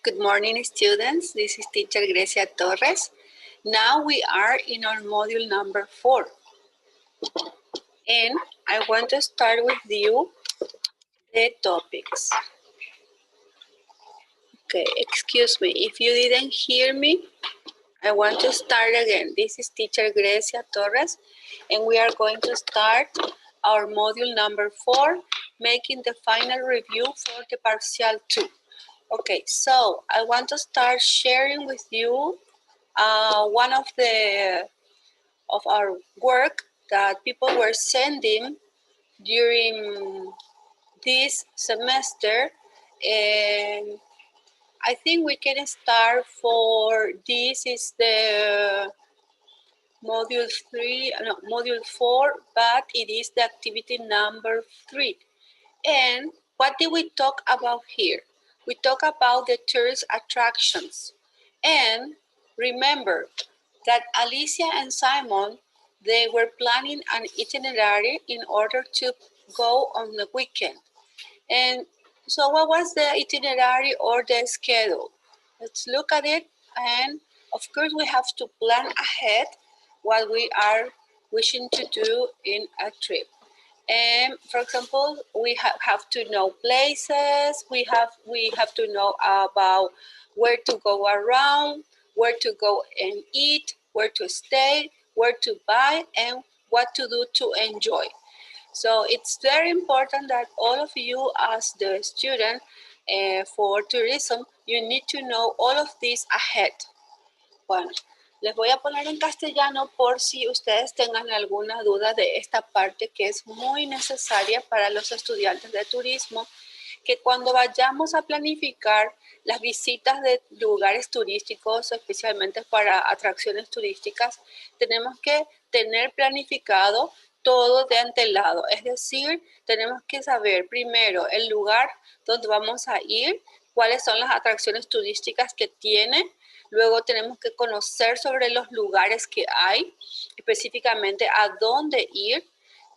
Good morning, students. This is teacher Grecia Torres. Now we are in our module number 4. And I want to start with you the topics. Okay, excuse me. If you didn't hear me, I want to start again. This is teacher Grecia Torres, and we are going to start our module number 4, making the final review for the Partial 2. Okay, so I want to start sharing with you one of our work that people were sending during this semester, and I think we can start for this is the module 4, but it is the activity number 3. And what did we talk about here? We talk about the tourist attractions. And remember that Alicia and Simon, they were planning an itinerary in order to go on the weekend. And so what was the itinerary or the schedule? Let's look at it. And of course, we have to plan ahead what we are wishing to do in a trip. And for example, we have to know places, we have to know about where to go around, where to go and eat, where to stay, where to buy, and what to do to enjoy. So it's very important that all of you as the student for tourism, you need to know all of this ahead. Bueno, les voy a poner en castellano por si ustedes tengan alguna duda de esta parte que es muy necesaria para los estudiantes de turismo, que cuando vayamos a planificar las visitas de lugares turísticos, especialmente para atracciones turísticas, tenemos que tener planificado todo de antelado. Es decir, tenemos que saber primero el lugar donde vamos a ir, cuáles son las atracciones turísticas que tiene. Luego tenemos que conocer sobre los lugares que hay, específicamente a dónde ir,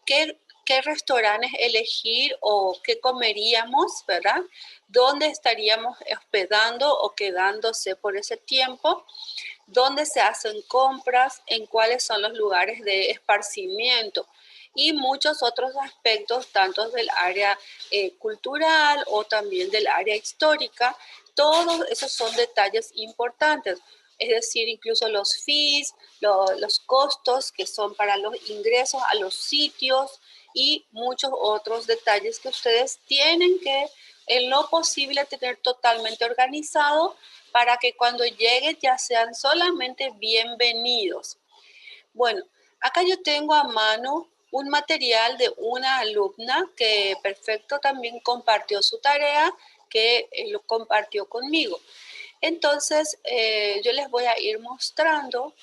qué restaurantes elegir o qué comeríamos, ¿verdad? Dónde estaríamos hospedando o quedándose por ese tiempo, dónde se hacen compras, en cuáles son los lugares de esparcimiento y muchos otros aspectos, tanto del área cultural o también del área histórica. Todos esos son detalles importantes, es decir, incluso los fees, los costos que son para los ingresos a los sitios y muchos otros detalles que ustedes tienen que, en lo posible, tener totalmente organizado para que cuando lleguen ya sean solamente bienvenidos. Bueno, acá yo tengo a mano un material de una alumna que perfecto también compartió su tarea, que lo compartió conmigo. Entonces, yo les voy a ir mostrando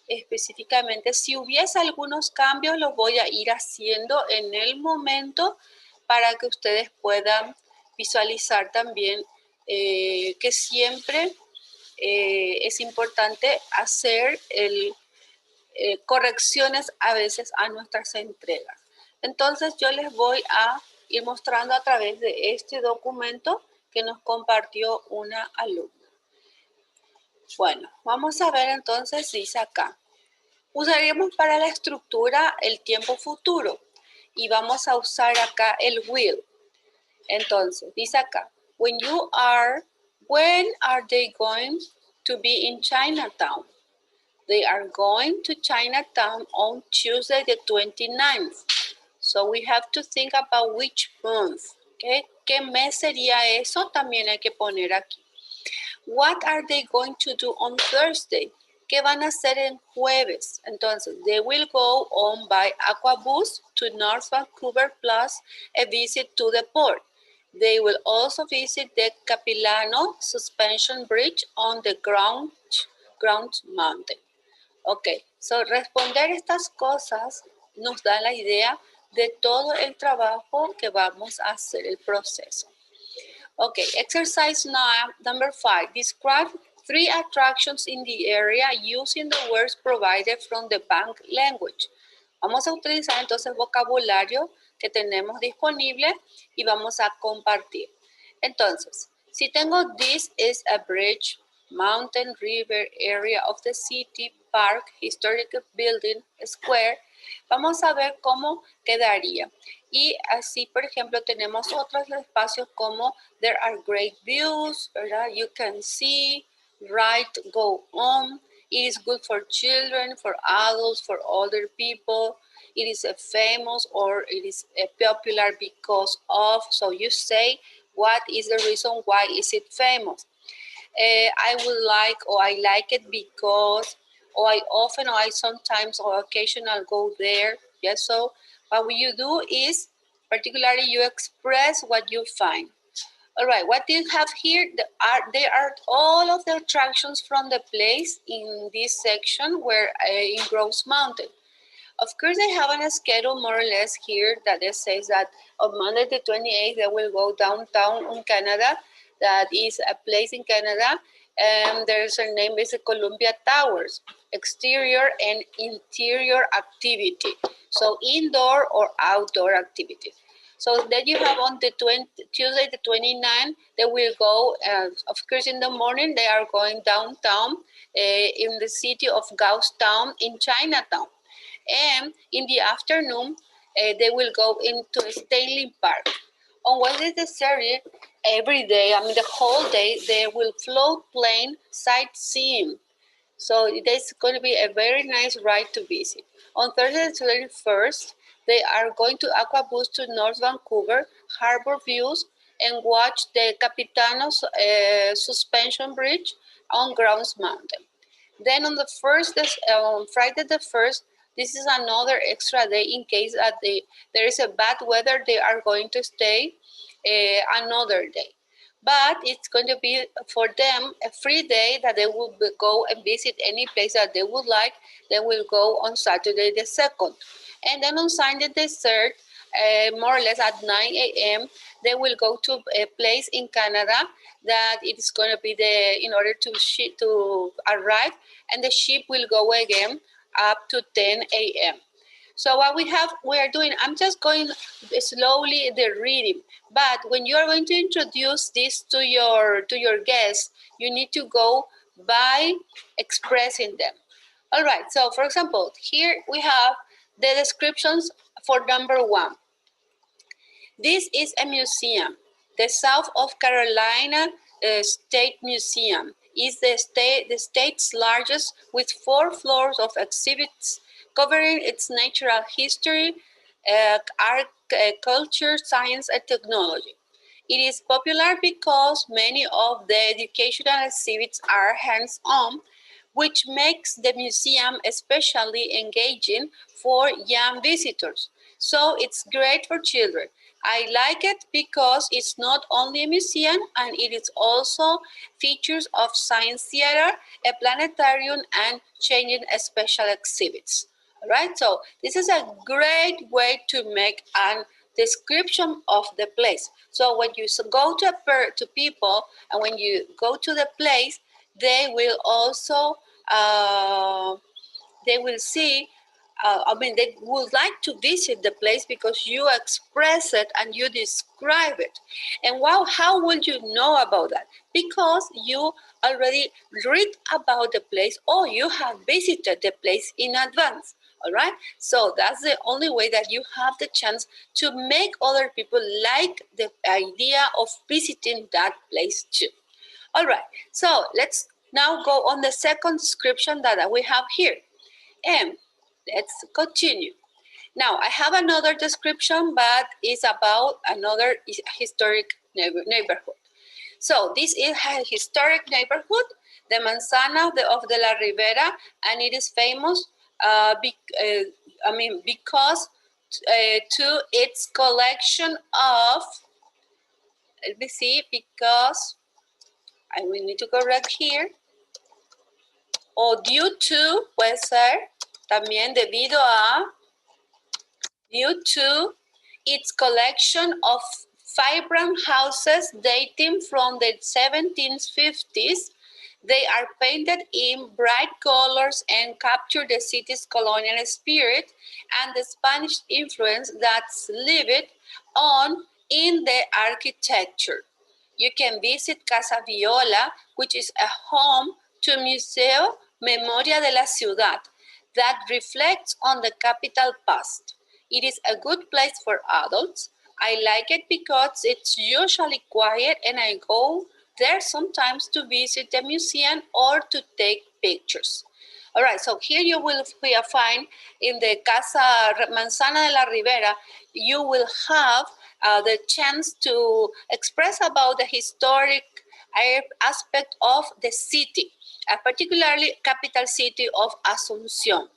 específicamente. Si hubiese algunos cambios, los voy a ir haciendo en el momento para que ustedes puedan visualizar también que siempre es importante hacer correcciones a veces a nuestras entregas. Entonces, yo les voy a ir mostrando a través de este documento que nos compartió una alumna. Bueno, vamos a ver entonces, dice acá. Usaríamos para la estructura el tiempo futuro y vamos a usar acá el will. Entonces, dice acá, when are they going to be in Chinatown? They are going to Chinatown on Tuesday the 29th. So we have to think about which month. Okay? ¿Qué mes sería eso? También hay que poner aquí. What are they going to do on Thursday? ¿Qué van a hacer en jueves? Entonces, they will go on by aquabus to North Vancouver plus a visit to the port. They will also visit the Capilano Suspension Bridge on the Ground Mountain. Ok, so responder estas cosas nos da la idea de todo el trabajo que vamos a hacer, el proceso. Okay, exercise number 5. Describe 3 attractions in the area using the words provided from the bank language. Vamos a utilizar entonces vocabulario que tenemos disponible y vamos a compartir. Entonces, Si tengo this is a bridge, mountain, river, area of the city, park, historic building, square, vamos a ver cómo quedaría. Y así, por ejemplo, tenemos otros espacios como there are great views, ¿verdad? You can see, right, go on. It is good for children, for adults, for older people. It is a famous or it is a popular because of. So you say, what is the reason why is it famous? I would like or I like it because, or I often or I sometimes or occasionally go there. Yes, so what you do is particularly you express what you find. All right, what do you have here? There are all of the attractions from the place in this section where in Grouse Mountain. Of course, I have a schedule more or less here that it says that on Monday the 28th, they will go downtown in Canada. That is a place in Canada. There's a name is Columbia Towers, exterior and interior activity. So indoor or outdoor activities. So then you have on the Tuesday the 29th, they will go, of course in the morning, they are going downtown in the city of Gaustown in Chinatown. And in the afternoon, they will go into Stanley Park. On Wednesday the 30th, every day, I mean the whole day, they will float plane sightseeing. So it's going to be a very nice ride to visit. On Thursday the 31st, they are going to Aquabus to North Vancouver, Harbor Views, and watch the Capitano's suspension bridge on Grouse Mountain. Then on the first, on Friday the 1st, this is another extra day in case that there is a bad weather, they are going to stay another day. But it's going to be for them a free day that they will go and visit any place that they would like. They will go on Saturday the 2nd. And then on Sunday the 3rd, more or less at 9 a.m., they will go to a place in Canada that it is going to be in order to arrive, and the ship will go again up to 10 a.m. So what we are doing, I'm just going slowly the reading, but when you are going to introduce this to your guests, you need to go by expressing them. All right, so for example, here we have the descriptions for number 1. This is a museum. The South of Carolina State Museum is the state's largest, with 4 floors of exhibits covering its natural history, art, culture, science, and technology. It is popular because many of the educational exhibits are hands-on, which makes the museum especially engaging for young visitors. So it's great for children. I like it because it's not only a museum, and it is also features of science theater, a planetarium, and changing special exhibits. All right, so this is a great way to make a description of the place. So when you go to people and when you go to the place, they will also they will see. They would like to visit the place because you express it and you describe it. And wow, how will you know about that? Because you already read about the place or you have visited the place in advance. All right, so that's the only way that you have the chance to make other people like the idea of visiting that place too. All right, so let's now go on the second description that we have here. And let's continue. Now, I have another description, but it's about another historic neighborhood. So this is a historic neighborhood, the Manzana of de la Ribera, and it is famous because to its collection of, let me see, because I will need to correct here, o due to, puede ser, también debido a, due to its collection of vibrant houses dating from the 1750s. They are painted in bright colors and capture the city's colonial spirit and the Spanish influence that's lived on in the architecture. You can visit Casa Viola, which is a home to Museo Memoria de la Ciudad that reflects on the capital past. It is a good place for adults. I like it because it's usually quiet and I go there sometimes to visit the museum or to take pictures. All right, so here you will find in the Casa Manzana de la Ribera, you will have the chance to express about the historic aspect of the city, particularly capital city of Asunción.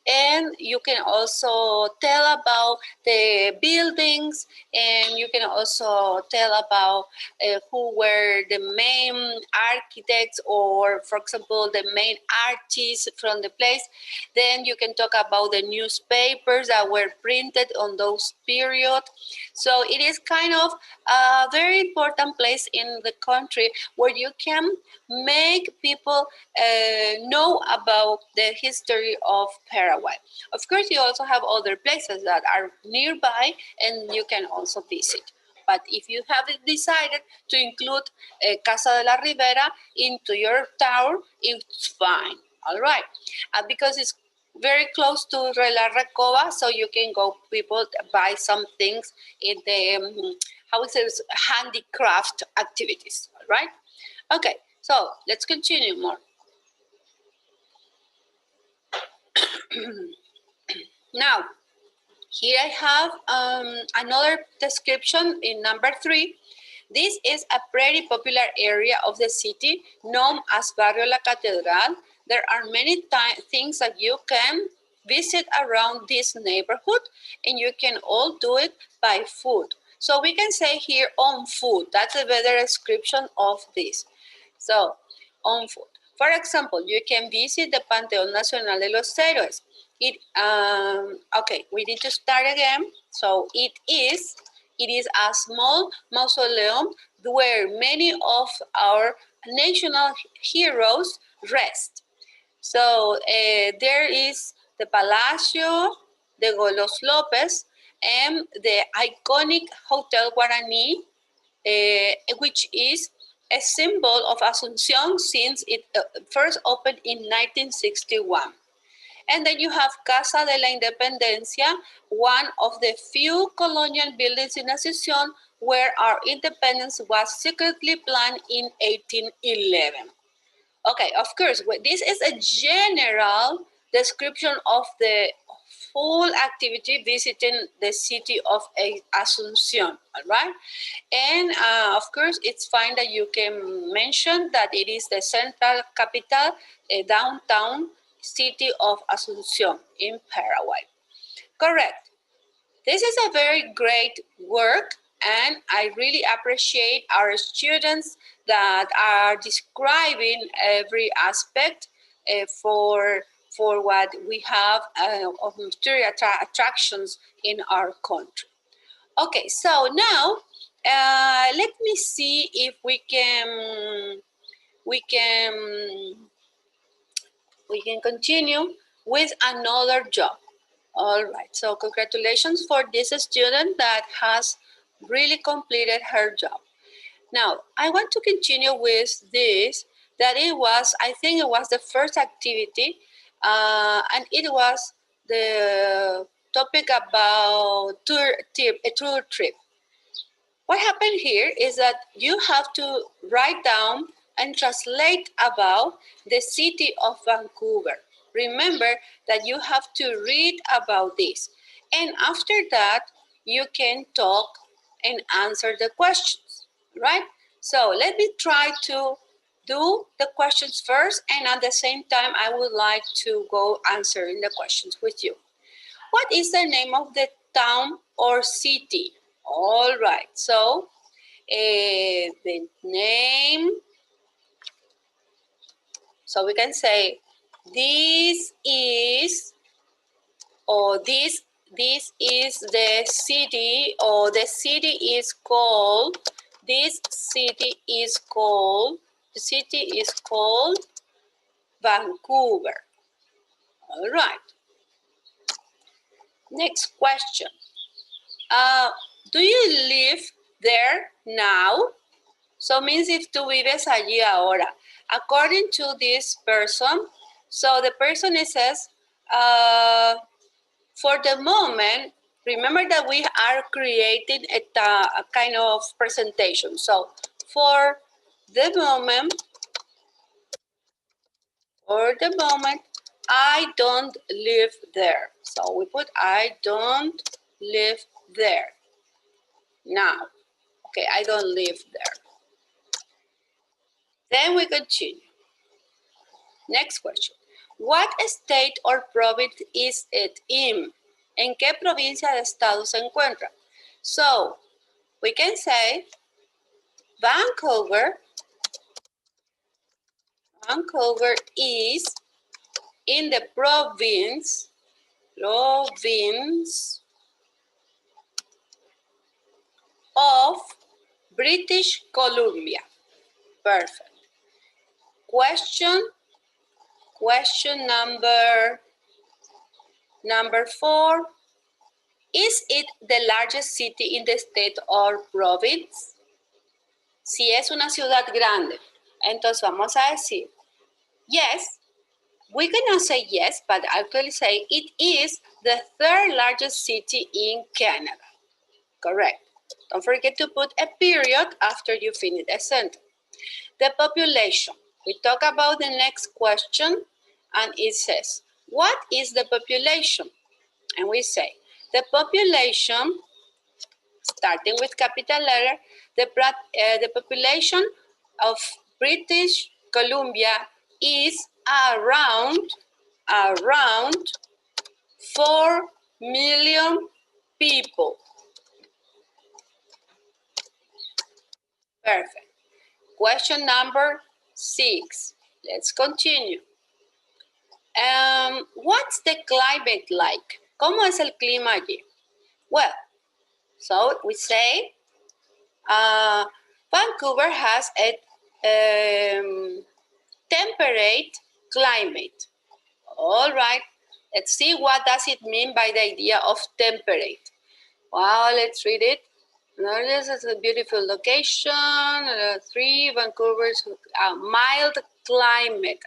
And you can also tell about the buildings, and you can also tell about who were the main architects, or for example the main artists from the place. Then you can talk about the newspapers that were printed on those period. So it is kind of a very important place in the country where you can make people know about the history of Paraguay. Of course, you also have other places that are nearby and you can also visit. But if you have decided to include Casa de la Ribera into your town, it's fine. All right. Because it's very close to La Recoba, so you can go, people buy some things in the, how is it, handicraft activities. All right. Okay. So let's continue more. Now, here I have another description in number 3. This is a pretty popular area of the city known as Barrio La Catedral. There are many things that you can visit around this neighborhood, and you can all do it by foot. So we can say here on foot. That's a better description of this. So, on foot. For example, you can visit the Panteón Nacional de los Héroes. Okay, we need to start again. So it is a small mausoleum where many of our national heroes rest. So there is the Palacio de Los López and the iconic Hotel Guarani, which is a symbol of Asunción since it first opened in 1961. And then you have Casa de la Independencia, one of the few colonial buildings in Asunción where our independence was secretly planned in 1811. Okay, of course, this is a general description of the full activity visiting the city of Asunción, all right? And of course, it's fine that you can mention that it is the central capital, downtown city of Asunción in Paraguay. Correct. This is a very great work, and I really appreciate our students that are describing every aspect for what we have of tourist attractions in our country. Okay, so now let me see if we can continue with another job. All right, so congratulations for this student that has really completed her job. Now, I want to continue with this, that it was, I think it was the first activity, and it was the topic about a tour trip. What happened here is that you have to write down and translate about the city of Vancouver. Remember that you have to read about this. And after that, you can talk and answer the questions, right? So let me try to do the questions first, and at the same time, I would like to go answering the questions with you. What is the name of the town or city? All right, so the name, so we can say this is, or this is the city, or the city is called, this city is called, the city is called Vancouver. All right. Next question. Do you live there now? So means if tú vives allí ahora. According to this person, so the person says, for the moment, remember that we are creating a kind of presentation. So for the moment, I don't live there. So we put I don't live there. Now, okay, I don't live there. Then we continue. Next question. What state or province is it in? ¿En qué provincia de estado se encuentra? So, we can say Vancouver is in the province of British Columbia. Perfect. Question number 4. Is it the largest city in the state or province? Si es una ciudad grande, entonces vamos a decir yes. We cannot say yes, but actually say it is the 3rd largest city in Canada. Correct. Don't forget to put a period after you finish a sentence. The population. We talk about the next question, and it says, what is the population? And we say, the population, starting with capital letter, the population of British Columbia is around 4 million people. Perfect. Question number 6. Let's continue. What's the climate like? ¿Cómo es el clima allí? Well, so we say Vancouver has a temperate climate. All right, let's see what does it mean by the idea of temperate. Wow, let's read it. This is a beautiful location. 3, Vancouver's mild climate.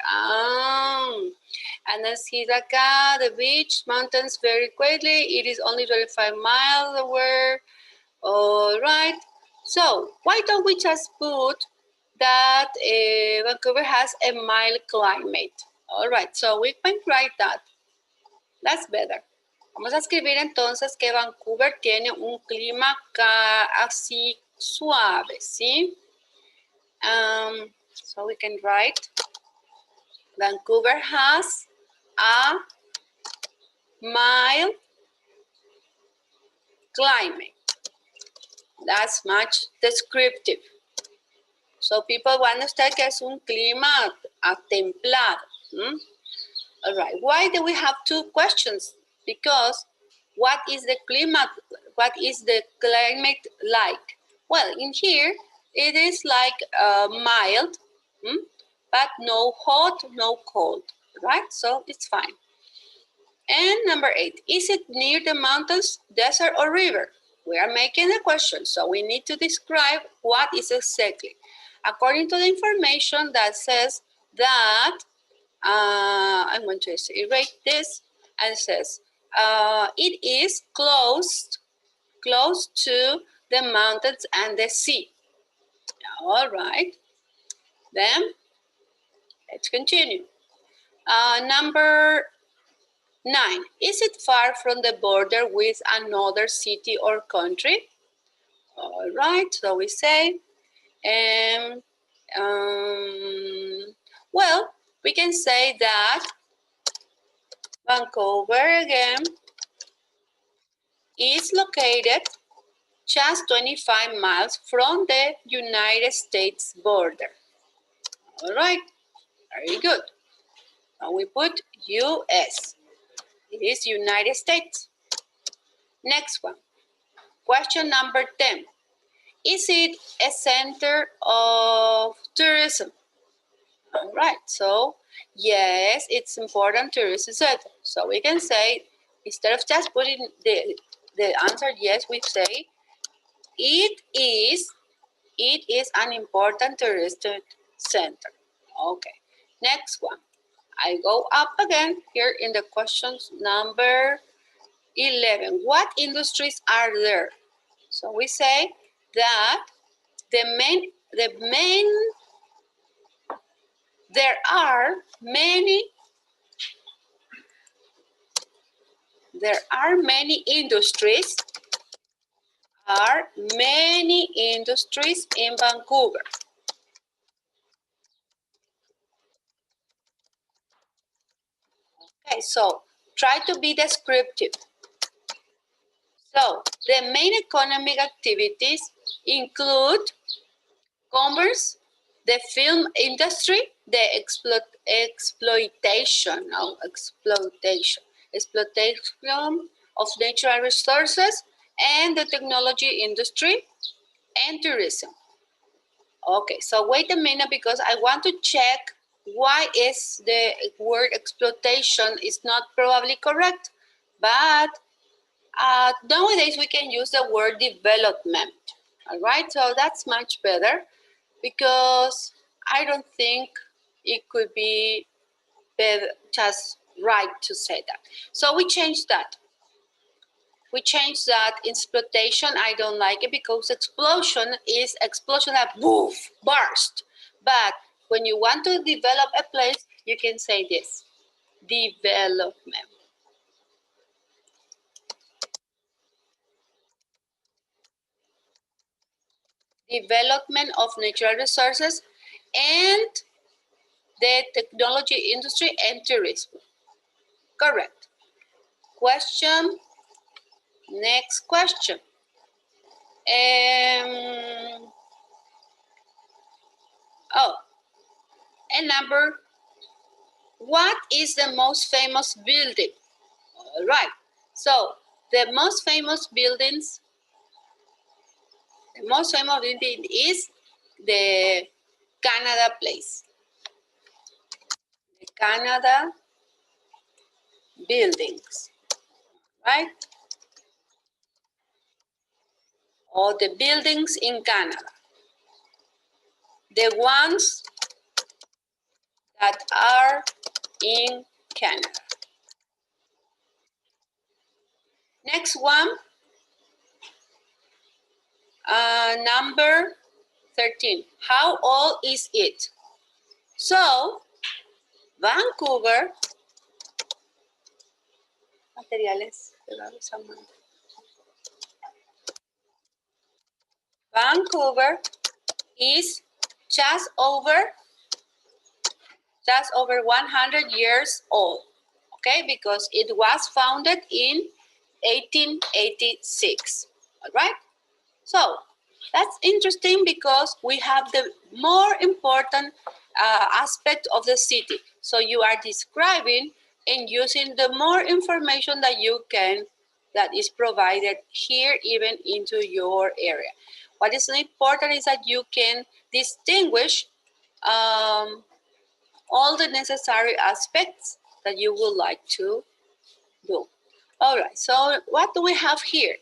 And then see acá, the beach, mountains very quickly. It is only 25 miles away. All right. So why don't we just put that Vancouver has a mild climate? All right. So we can write that. That's better. Vamos a escribir entonces que Vancouver tiene un clima así suave, ¿sí? So we can write Vancouver has a mild climate. That's much descriptive. So people want to understand que es un clima templado. All right. Why do we have 2 questions? Because what is the climate like? Well, in here it is like mild, but no hot, no cold, right? So it's fine. And number 8, is it near the mountains, desert, or river? We are making a question, so we need to describe what is exactly. According to the information that says that, I'm going to erase this, and it says, it is close to the mountains and the sea. All right. Then, let's continue. Number 9, is it far from the border with another city or country? All right, so we say, well, we can say that Vancouver again is located just 25 miles from the United States border. All right, very good. Now we put US. It is United States. Next one. Question number 10. Is it a center of tourism? All right, so yes, it's important tourism center. So we can say, instead of just putting the answer yes, we say, it It is an important touristic center. Okay, next one. I go up again here in the questions number 11. What industries are there? So we say that there are many industries in Vancouver. Okay, so try to be descriptive. So the main economic activities include commerce, the film industry, the exploitation of natural resources, and the technology industry and tourism. Okay, so wait a minute because I want to check why is the word exploitation is not probably correct, but nowadays we can use the word development. All right, so that's much better because I don't think it could be just right to say that. So we changed that. Exploitation, I don't like it because explosion that boof, burst. But when you want to develop a place, you can say this, development. Development of natural resources and the technology industry and tourism. Correct. Question. Next question. And number, what is the most famous building? All right. So the most famous building is the Canada Place. The Canada buildings, right? Or the buildings in Canada. The ones that are in Canada. Next one, number 13. How old is it? So, Vancouver, materiales pegados a mano. Vancouver is just over 100 years old, okay, because it was founded in 1886, all right? So that's interesting because we have the more important aspect of the city. So you are describing and using the more information that you can, that is provided here even into your area. What is important is that you can distinguish all the necessary aspects that you would like to do. All right, so what do we have here?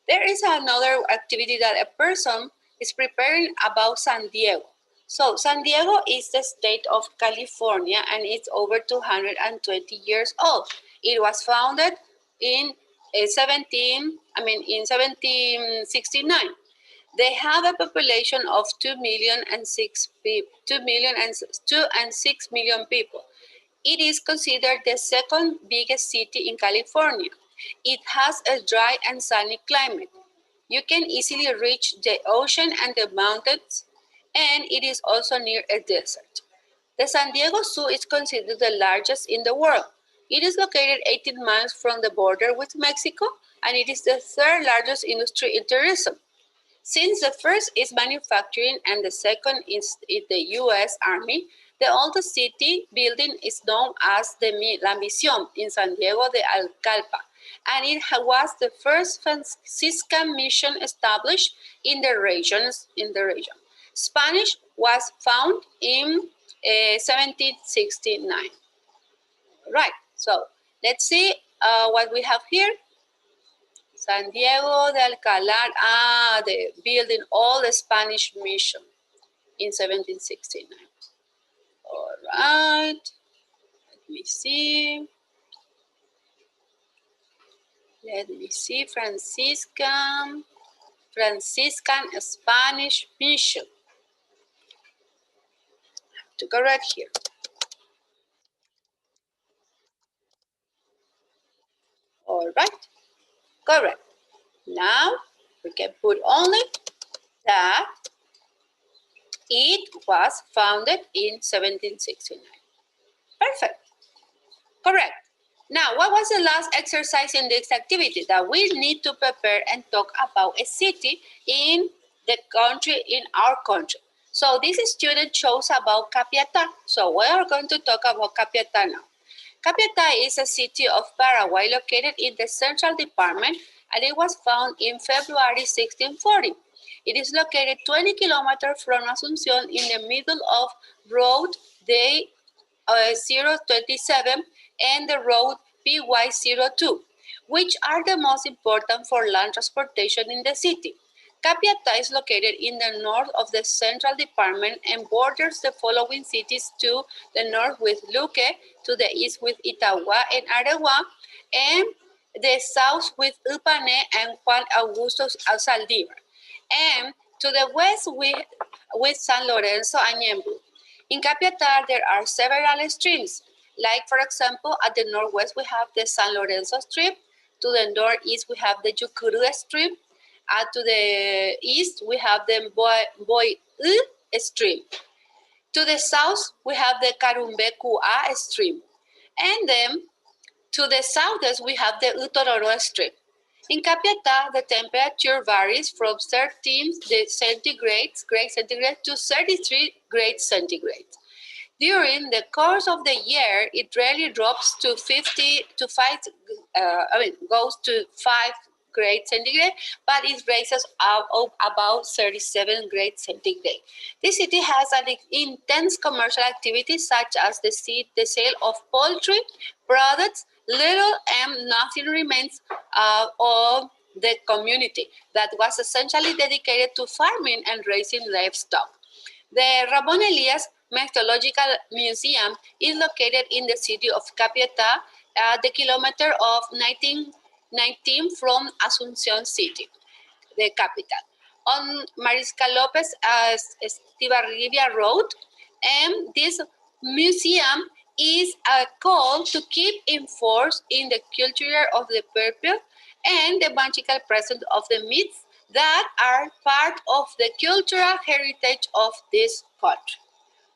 There is another activity that a person is preparing about San Diego. So San Diego is the state of California and it's over 220 years old. It was founded in 1769. They have a population of 2 million and 6 people. It is considered the second biggest city in California. It has a dry and sunny climate. You can easily reach the ocean and the mountains, and it is also near a desert. The San Diego Zoo is considered the largest in the world. It is located 18 miles from the border with Mexico, and it is the third largest industry in tourism. Since the first is manufacturing and the second is the U.S. Army, the oldest city building is known as La Misión in San Diego de Alcalpa, and it was the first Franciscan mission established in the region. Spanish was found in 1769. Right, so let's see what we have here. San Diego de Alcalá, the building, all the Spanish mission in 1769. All right, let me see. Franciscan Spanish mission. To correct here. All right, correct. Now we can put only that it was founded in 1769. Perfect. Correct. Now, what was the last exercise in this activity? That we need to prepare and talk about a city in the country, in our country. So this student chose about Capiatá. So we are going to talk about Capiatá now. Capiatá is a city of Paraguay located in the Central Department, and it was found in February 1640. It is located 20 kilometers from Asunción in the middle of road Day 027 and the road PY02, which are the most important for land transportation in the city. Capiatá is located in the north of the Central Department and borders the following cities: to the north with Luque, to the east with Itagua and Areguá, and the south with Upané and Juan Augusto Saldívar, and to the west with San Lorenzo and Ñemby. In Capiatá, there are several streams. Like, for example, at the northwest, we have the San Lorenzo Stream. To the northeast, we have the Yucurú Stream. To the east, we have the Boy Stream. To the south, we have the Carumbé-Cuá Stream. And then, to the southeast, we have the Utororo Stream. In Capiatá, the temperature varies from 13 grade centigrade to 33 grade centigrade. During the course of the year, it rarely drops to 5 goes to 5 grade centigrade, but it raises up about 37 grade centigrade. This city has an intense commercial activity such as the sale of poultry products. Little and nothing remains of the community that was essentially dedicated to farming and raising livestock. The Ramon Elias Methodological Museum is located in the city of Capiatá, at the kilometer of 19 from Asunción City, the capital. On Mariscal Lopez Estibarribia Road, and this museum is a call to keep enforced in the culture of the people and the magical presence of the myths that are part of the cultural heritage of this country.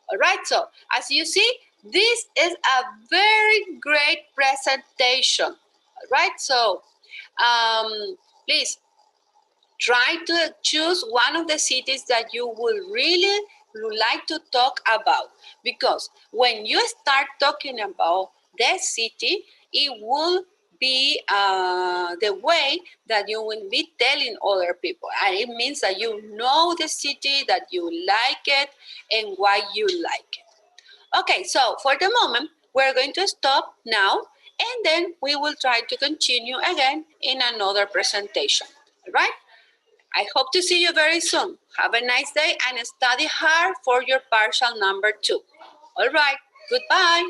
All right, so as you see, this is a very great presentation. All right, so please try to choose one of the cities that you would really like to talk about, because when you start talking about the city, it will be the way that you will be telling other people. And it means that you know the city, that you like it, and why you like it. Okay, so for the moment, we're going to stop now, and then we will try to continue again in another presentation. All right? I hope to see you very soon. Have a nice day and study hard for your partial number 2. All right, goodbye.